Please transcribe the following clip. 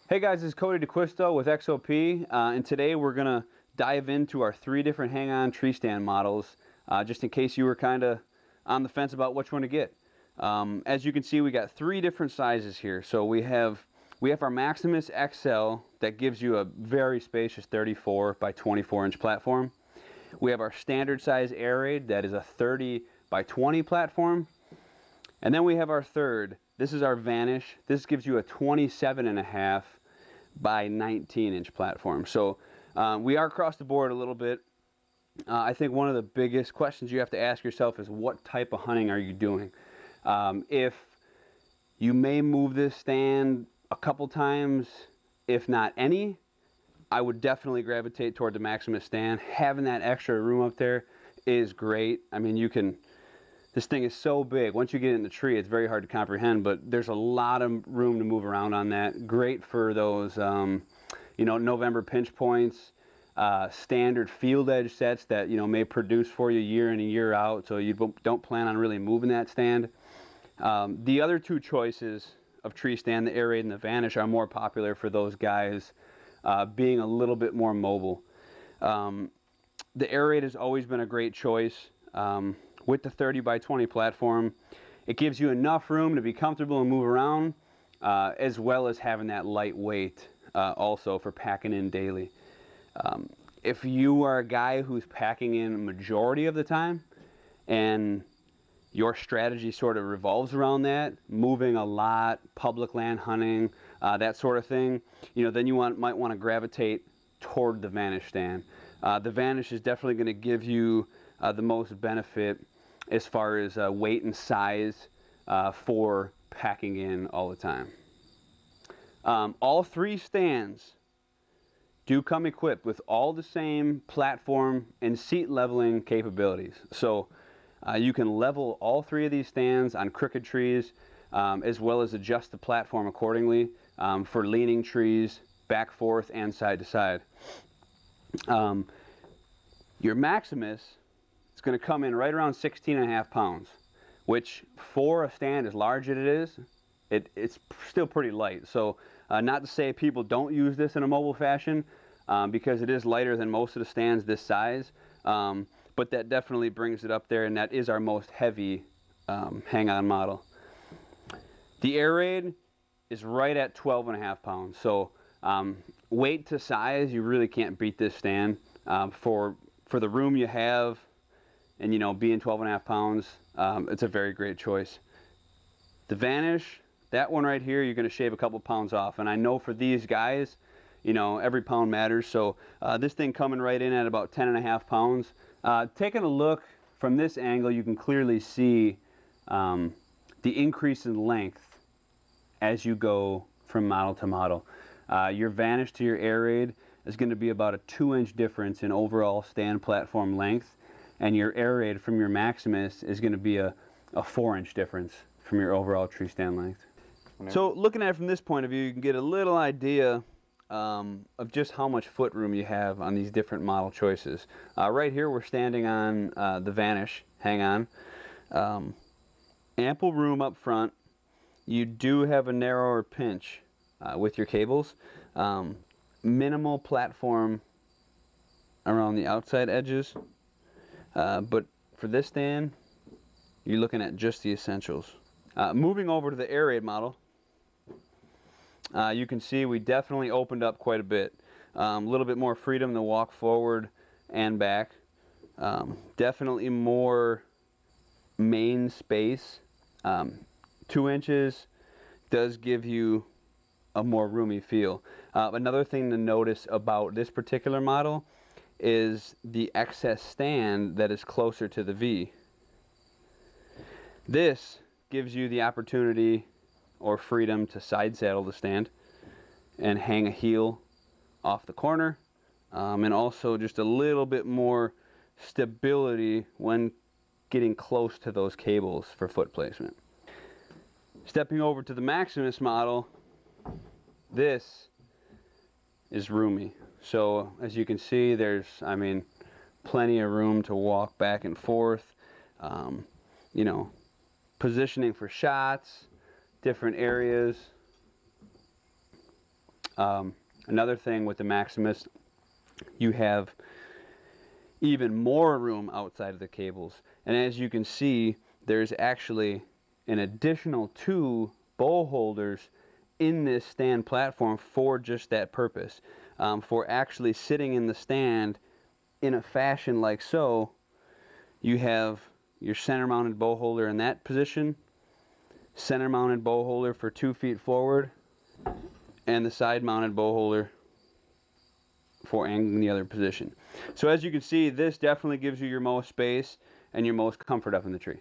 Hey guys, this is Cody with XOP, and today we're going to dive into our 3 different hang-on tree stand models, just in case you were kind of on the fence about which one to get. As you can see, we got 3 different sizes here. So we have our Maximus XL that gives you a very spacious 34 by 24 inch platform. We have our standard size air raid that is a 30 by 20 platform. And then we have our third. This is our Vanish. This gives you a 27.5 by 19 inch platform. So we are across the board a little bit. I think one of the biggest questions you have to ask yourself is what type of hunting are you doing? If you may move this stand a couple times, if not any, I would definitely gravitate toward the Maximus stand. Having that extra room up there is great. I mean, this thing is so big. Once you get in the tree, it's very hard to comprehend, but there's a lot of room to move around on that. Great for those, November pinch points, standard field edge sets that, may produce for you year in and year out, so you don't plan on really moving that stand. The other 2 choices of tree stand, the Air Raid and the Vanish, are more popular for those guys being a little bit more mobile. The Air Raid has always been a great choice. With the 30 by 20 platform, it gives you enough room to be comfortable and move around, as well as having that lightweight also for packing in daily. If you are a guy who's packing in a majority of the time and your strategy sort of revolves around that, moving a lot, public land hunting, that sort of thing, then you might want to gravitate toward the Vanish stand. The Vanish is definitely going to give you the most benefit as far as weight and size for packing in all the time. All 3 stands do come equipped with all the same platform and seat leveling capabilities. So you can level all 3 of these stands on crooked trees, as well as adjust the platform accordingly for leaning trees, back, forth, and side to side. Your Maximus, it's going to come in right around 16.5 pounds, which for a stand as large as it is, it's still pretty light. So not to say people don't use this in a mobile fashion, because it is lighter than most of the stands this size, but that definitely brings it up there, and that is our most heavy hang-on model. The Air Raid is right at 12.5 pounds. So weight to size, you really can't beat this stand. For the room you have, and being 12.5 pounds, it's a very great choice. The Vanish, that one right here, you're going to shave a couple pounds off, and I know for these guys, every pound matters. So this thing coming right in at about 10.5 pounds. Taking a look from this angle, you can clearly see the increase in length as you go from model to model. Your Vanish to your Air Raid is going to be about a 2-inch difference in overall stand platform length, and your Air Raid from your Maximus is going to be a 4-inch difference from your overall tree stand length. So looking at it from this point of view, you can get a little idea of just how much foot room you have on these different model choices. Right here we're standing on the Vanish hang-on. Ample room up front. You do have a narrower pinch with your cables. Minimal platform around the outside edges, but for this stand you're looking at just the essentials. Moving over to the Air Raid model, you can see we definitely opened up quite a bit. A little bit more freedom to walk forward and back. Definitely more main space. 2 inches does give you a more roomy feel. Another thing to notice about this particular model is the excess stand that is closer to the V. This gives you the opportunity or freedom to side saddle the stand and hang a heel off the corner, and also just a little bit more stability when getting close to those cables for foot placement. Stepping over to the Maximus model, this is roomy. So as you can see, there's, plenty of room to walk back and forth. Positioning for shots, different areas. Another thing with the Maximus, you have even more room outside of the cables. And as you can see, there's actually an additional 2 bow holders in this stand platform for just that purpose. For actually sitting in the stand in a fashion like so, you have your center mounted bow holder in that position, center mounted bow holder for 2 feet forward, and the side mounted bow holder for angling the other position. So as you can see, this definitely gives you your most space and your most comfort up in the tree.